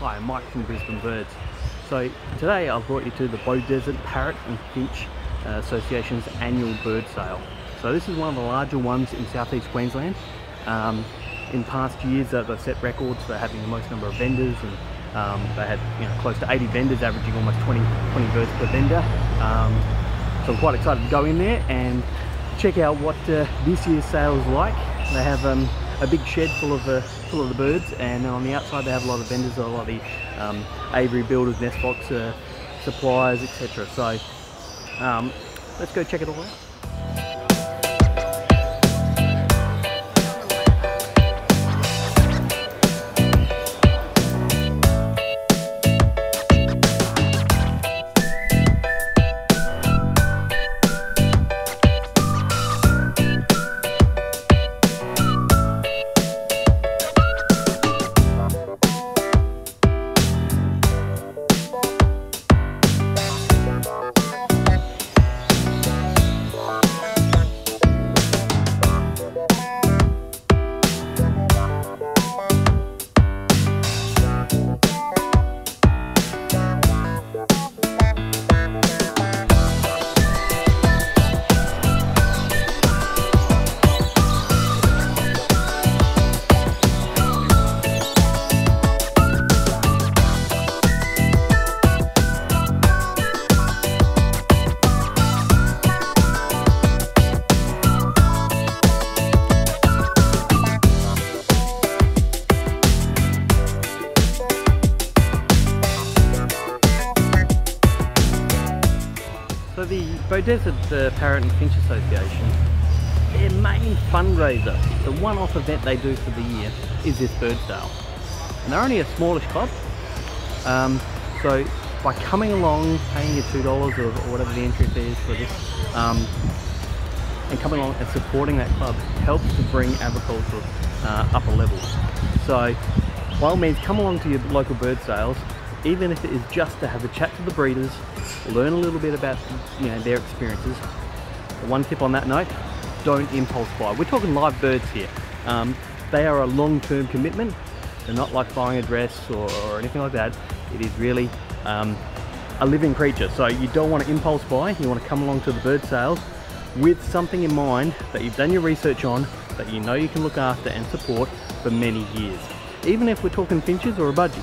Hi, I'm Mike from Brisbane Birds. So today I've brought you to the Beaudesert Parrot and Finch Association's annual bird sale. So this is one of the larger ones in southeast Queensland. In past years they've set records for having the most number of vendors, and they had close to 80 vendors, averaging almost 20 birds per vendor. So I'm quite excited to go in there and check out what this year's sale is like. They have a big shed full of the birds, and on the outside they have a lot of vendors, a lot of the aviary builders, nest box suppliers, etc. So let's go check it all out. So the Beaudesert Parrot and Finch Association, their main fundraiser, the one-off event they do for the year, is this bird sale. And they're only a smallish club, so by coming along, paying your $2 or whatever the entry fee is for this, and coming along and supporting that club helps to bring agriculture up a level. So by all means, come along to your local bird sales, even if it is just to have a chat to the breeders, learn a little bit about their experiences. One tip on that note, don't impulse buy. We're talking live birds here. They are a long-term commitment. They're not like buying a dress or anything like that. It is really a living creature. So you don't want to impulse buy. You want to come along to the bird sales with something in mind that you've done your research on, that you know you can look after and support for many years. Even if we're talking finches or a budgie,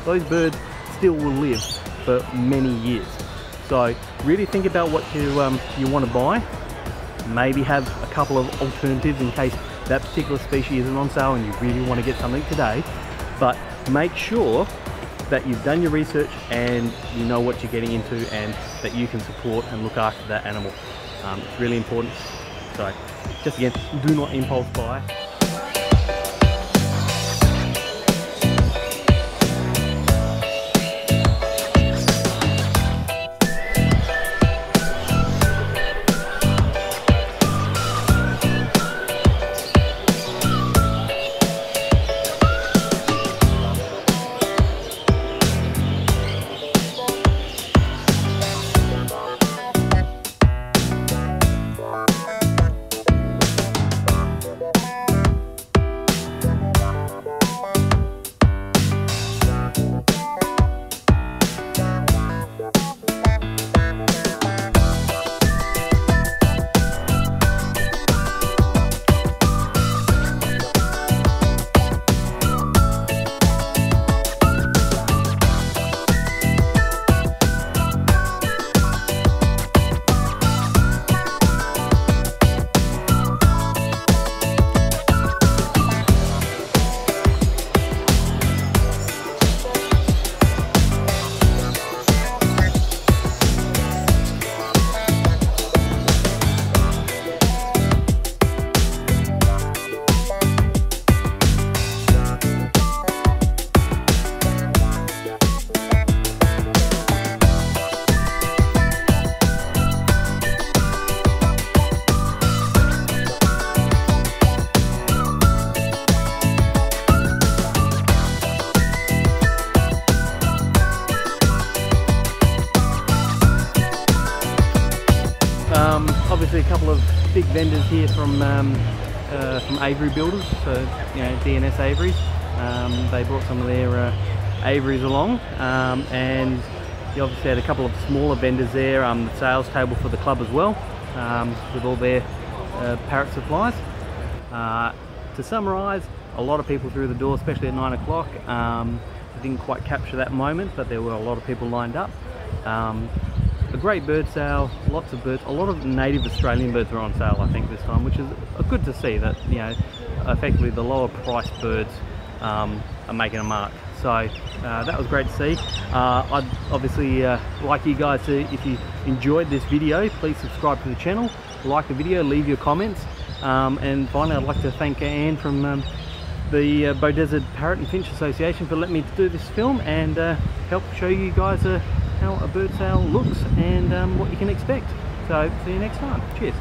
those birds still will live for many years. So really think about what you want to buy. Maybe have a couple of alternatives in case that particular species isn't on sale and you really want to get something today. But make sure that you've done your research and you know what you're getting into, and that you can support and look after that animal. It's really important. So just again, do not impulse buy. Obviously a couple of big vendors here from aviary builders, so DNS Aviaries. They brought some of their aviaries along, and you obviously had a couple of smaller vendors there, the sales table for the club as well, with all their parrot supplies. To summarise, a lot of people through the door, especially at 9 o'clock. I didn't quite capture that moment, but there were a lot of people lined up. A great bird sale, lots of birds, a lot of native Australian birds were on sale I think this time, which is good to see that, you know, effectively the lower priced birds are making a mark. So that was great to see. I'd obviously like you guys to, if you enjoyed this video, please subscribe to the channel, like the video, leave your comments, and finally I'd like to thank Anne from the Beaudesert Parrot and Finch Association for letting me do this film and help show you guys how a bird sale looks and what you can expect. So see you next time. Cheers.